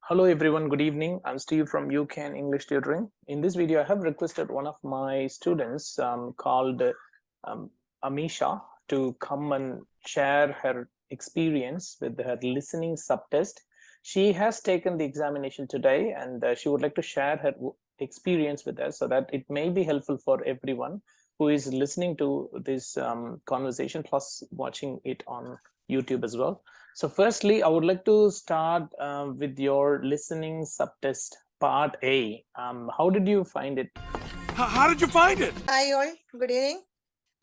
Hello everyone, good evening. I'm Steve from UCAN English Tutoring. In this video, I have requested one of my students called um, Amisha to come and share her experience with her listening subtest. She has taken the examination today and she would like to share her experience with us so that it may be helpful for everyone who is listening to this conversation plus watching it on YouTube as well. So firstly, I would like to start with your listening subtest part A. How did you find it? How did you find it? Hi all, good evening.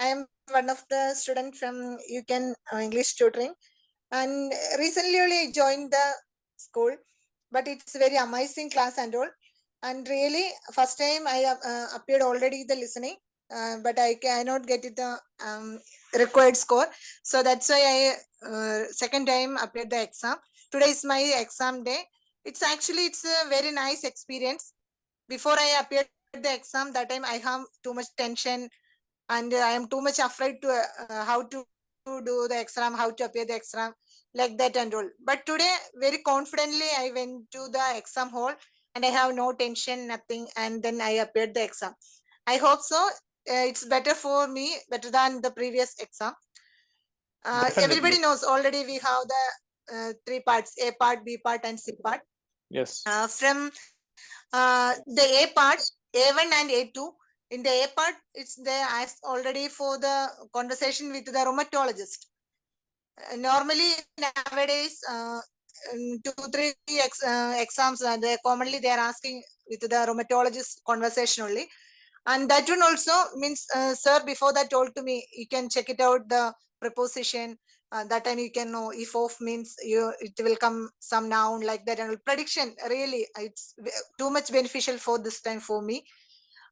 I am one of the students from UCAN English Tutoring, and recently only I joined the school, but it's very amazing class and all. And really, first time I appeared already the listening, but I cannot get it the required score. So that's why I second time appeared the exam. Today is my exam day. It's a very nice experience. Before I appeared the exam, that time I have too much tension and I am too much afraid to how to do the exam, how to appear the exam, like that and all. But today, very confidently, I went to the exam hall and I have no tension, nothing, and then I appeared the exam. I hope so. It's better for me, better than the previous exam. Everybody knows already we have the three parts: A part, B part, and C part. Yes. From the A part, A1 and A2. In the A part, it's there as already for the conversation with the rheumatologist. Normally, nowadays, 2-3 exams, commonly they are asking with the rheumatologist conversation only. And that one also means, sir, before that told to me, you can check it out, the preposition. That time you can know if of means it will come some noun like that, and prediction really it's too much beneficial for this time for me.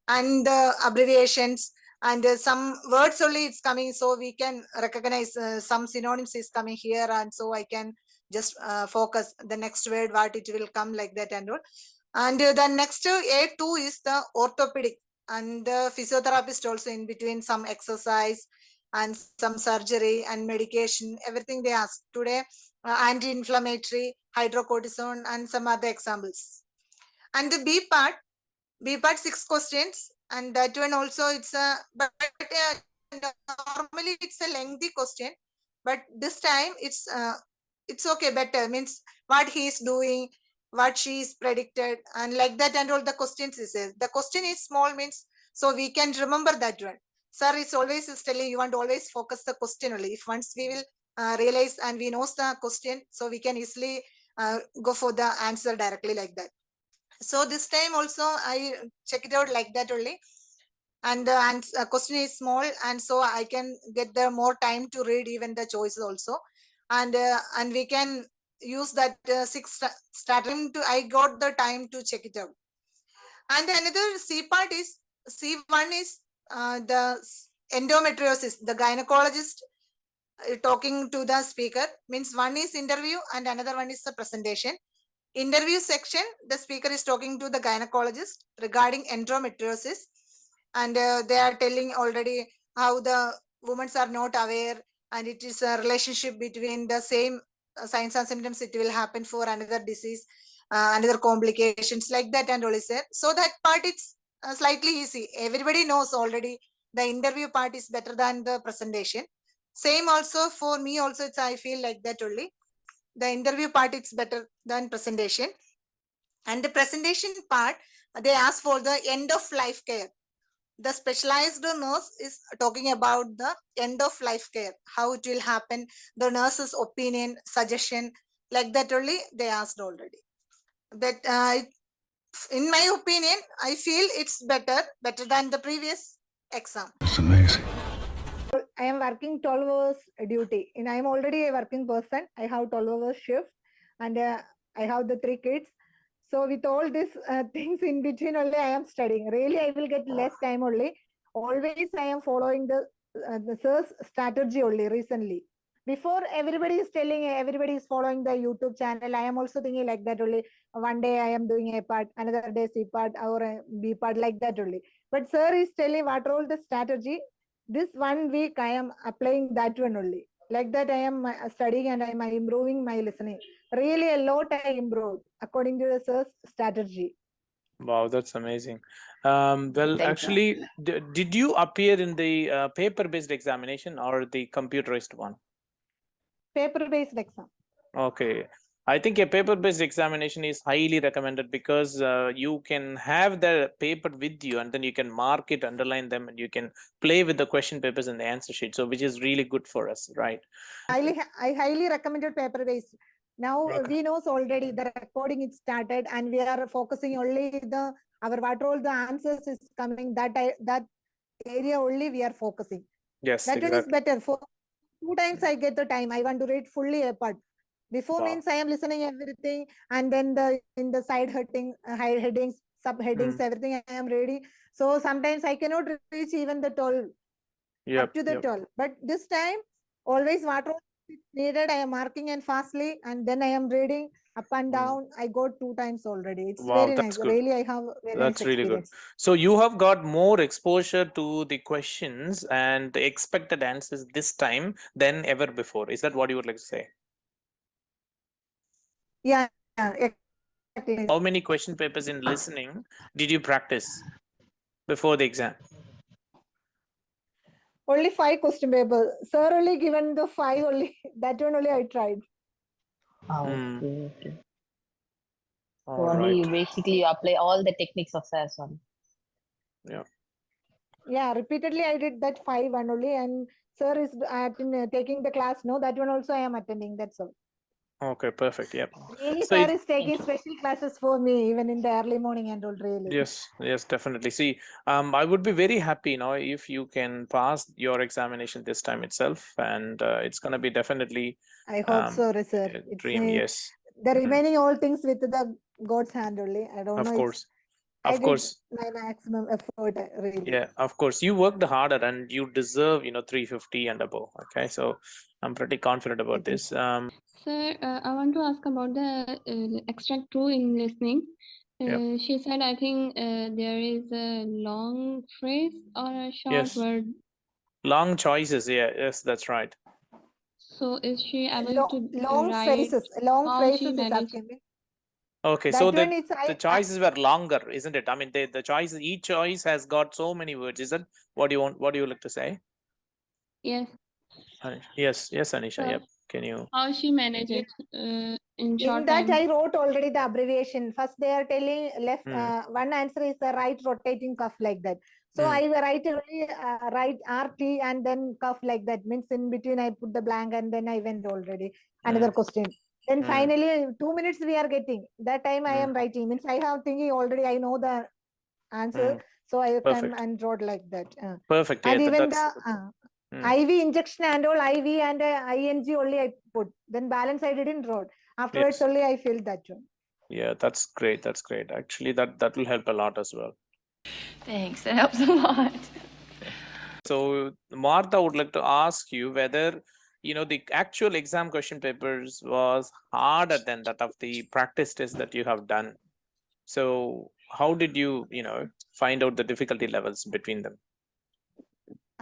And abbreviations and some words only it's coming, so we can recognize some synonyms is coming here, and so I can just focus the next word what it will come like that and all. And the next A2 is the orthopedic, and the physiotherapist also in between some exercise and some surgery and medication, everything they ask today, anti-inflammatory, hydrocortisone, and some other examples. And the B part 6 questions, and that one also it's a normally it's a lengthy question, but this time it's okay, better means what he is doing, what she is predicted, and like that and all the questions is there. The question is small means so we can remember that one. Sir is always is telling you want to always focus the question only. If once we will realize and we know the question, so we can easily go for the answer directly like that. So this time also I check it out like that only, and the question is small, and so I can get the more time to read even the choices also, and we can use that 6 starting to I got the time to check it out. And another C part is C1 is the endometriosis, the gynecologist talking to the speaker, means one is interview and another one is the presentation. Interview section, the speaker is talking to the gynecologist regarding endometriosis, and they are telling already how the women are not aware, and it is a relationship between the same signs and symptoms, it will happen for another disease, another complications like that and all is there. So that part it's slightly easy, everybody knows already. The interview part is better than the presentation. Same also for me also, it's I feel like that only. The interview part is better than presentation. And the presentation part, they ask for the end of life care. The specialized nurse is talking about the end of life care, how it will happen, the nurse's opinion, suggestion, like that only they asked already. But in my opinion, I feel it's better than the previous exam. It's amazing. I am working 12 hours duty, and I am already a working person. I have 12 hours shift, and I have the 3 kids. So with all these things in between only, I am studying. Really, I will get less time only. Always, I am following the sir's strategy only recently. Before, everybody is telling, everybody is following the YouTube channel. I am also thinking like that only. One day I am doing A part, another day C part or B part, like that only. But sir is telling what all the strategy. This 1 week I am applying that one only. Like that, I am studying and I am improving my listening. Really, a lot I improved according to the sir's strategy. Wow, that's amazing. Well, Thank you. actually, did you appear in the paper-based examination or the computerized one? Paper-based exam. Okay. I think a paper-based examination is highly recommended because you can have the paper with you and then you can mark it, underline them, and you can play with the question papers and the answer sheet. So, which is really good for us, right? I highly recommended paper-based. Now Okay. we know already the recording is started and we are focusing only the what all the answers is coming, that area only we are focusing. Yes, That one is exactly. better. For 2 times I get the time. I want to read fully apart. Before Wow. means I am listening everything and then in the side headings, subheadings, everything I am reading. So sometimes I cannot reach even the 12, up to the 12. But this time, always what is needed, I am marking and fastly, and then I am reading up and down. I got 2 times already. It's Wow, very that's nice. good. Really, I have very That's nice really good. experience. So you have got more exposure to the questions and the expected answers this time than ever before. Is that what you would like to say? Yeah, exactly. How many question papers in listening did you practice before the exam? Only 5 question paper. Sir only given the 5 only. That one only I tried. Okay. So All only right. you basically apply all the techniques of SAS one. Yeah. Yeah, repeatedly I did that 5 one only, and sir is taking the class. No, that one also I am attending. That's all. Okay, perfect. Yep. Really, So sir it, is taking special classes for me, even in the early morning and all. Really. yes, definitely. See, I would be very happy, if you can pass your examination this time itself, and it's gonna be definitely I hope so, sir. a It's dream. Yes. the remaining all things with the God's hand only. I don't Of know. course. I Of did course. my maximum effort, really. Yeah, of course. You worked harder and you deserve, 350 and above. Okay, so I'm pretty confident about this. Sir, I want to ask about the extract 2 in listening. Yep. She said, I think there is a long phrase or a short Yes. word. Long choices. Yeah, yes, that's right. So is she able to Long write phrases. Long how phrases she is managed? asking me. Okay, That so one the choices were longer, isn't it? I mean, the choices, each choice has got so many words. Is that what do you want? What do you like to say? Yes. Yes, Anisha. So Yep. Can you? how she managed it in short In that, time? I wrote already the abbreviation. First, they are telling left. One answer is the right rotating cuff like that. So I write only right RT and then cuff like that. Means in between I put the blank and then I went already another question. Then finally 2 minutes we are getting. That time I am writing. Means I have thinking already. I know the answer. So I come and wrote like that. Perfect. And Yeah, even the IV injection and all IV and ING only I put. Then balance I didn't wrote. Afterwards Yes. only I filled that one. Yeah, that's great. That's great. Actually, that will help a lot as well. Thanks. That helps a lot. So Martha would like to ask you whether the actual exam question papers was harder than that of the practice test that you have done. So how did you find out the difficulty levels between them?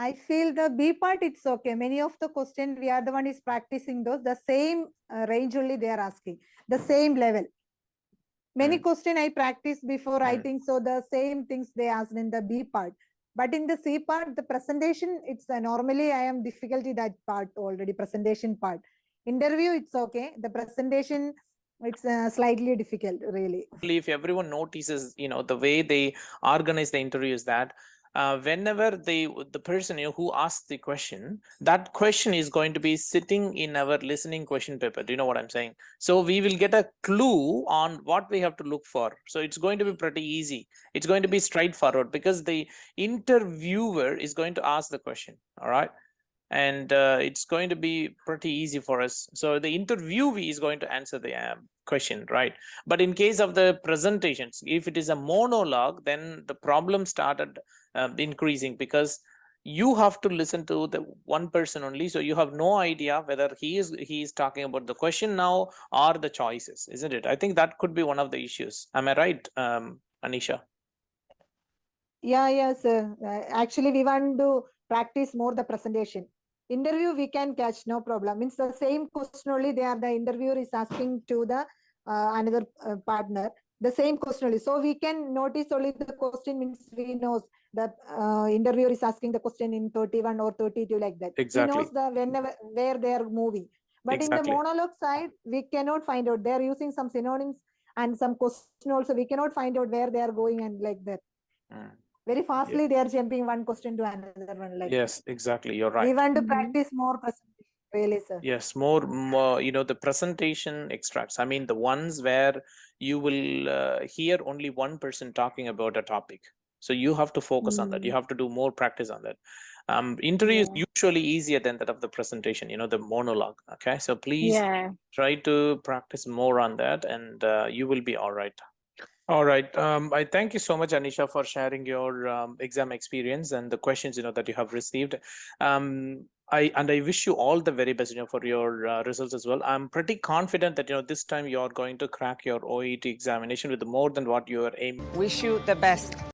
I feel the B part it's okay. Many of the questions we are the one is practicing those the same range only they are asking the same level. Many question I practiced before writing, so the same things they asked in the B part. But in the C part, the presentation, it's normally I am difficulty that part already, presentation part. Interview, it's okay. The presentation, it's slightly difficult, really. If everyone notices, the way they organize the interview is that whenever the person who asks the question, that question is going to be sitting in our listening question paper. Do you know what I'm saying? So we will get a clue on what we have to look for. So it's going to be pretty easy. It's going to be straightforward because the interviewer is going to ask the question. All right. And it's going to be pretty easy for us. So the interviewee is going to answer the question, right? But in case of the presentations, if it is a monologue, then the problem started increasing because you have to listen to the one person only. So you have no idea whether he is talking about the question now or the choices, isn't it? I think that could be one of the issues. Am I right, Anisha? Yeah, yes. Actually, we want to practice more the presentation. interview we can catch, no problem. Means the same question only the interviewer is asking to the another partner, the same question only. So we can notice only the question, means we knows the interviewer is asking the question in 31 or 32 like that. Exactly. He knows the whenever where they are moving. But in the Exactly. monologue side, we cannot find out. They are using some synonyms and some question also. We cannot find out where they are going and like that. Very fastly they are jumping one question to another one like Yes, exactly. You're that. We right. want to practice more presentation, really, sir. Yes, more, the presentation extracts. I mean, the ones where you will hear only one person talking about a topic. So you have to focus on that. You have to do more practice on that. Interview is usually easier than that of the presentation, the monologue. Okay, so please try to practice more on that, and you will be all right. All right. I thank you so much, Anisha, for sharing your exam experience and the questions that you have received. I wish you all the very best for your results as well. I'm pretty confident that this time you are going to crack your OET examination with more than what you are aiming. Wish you the best.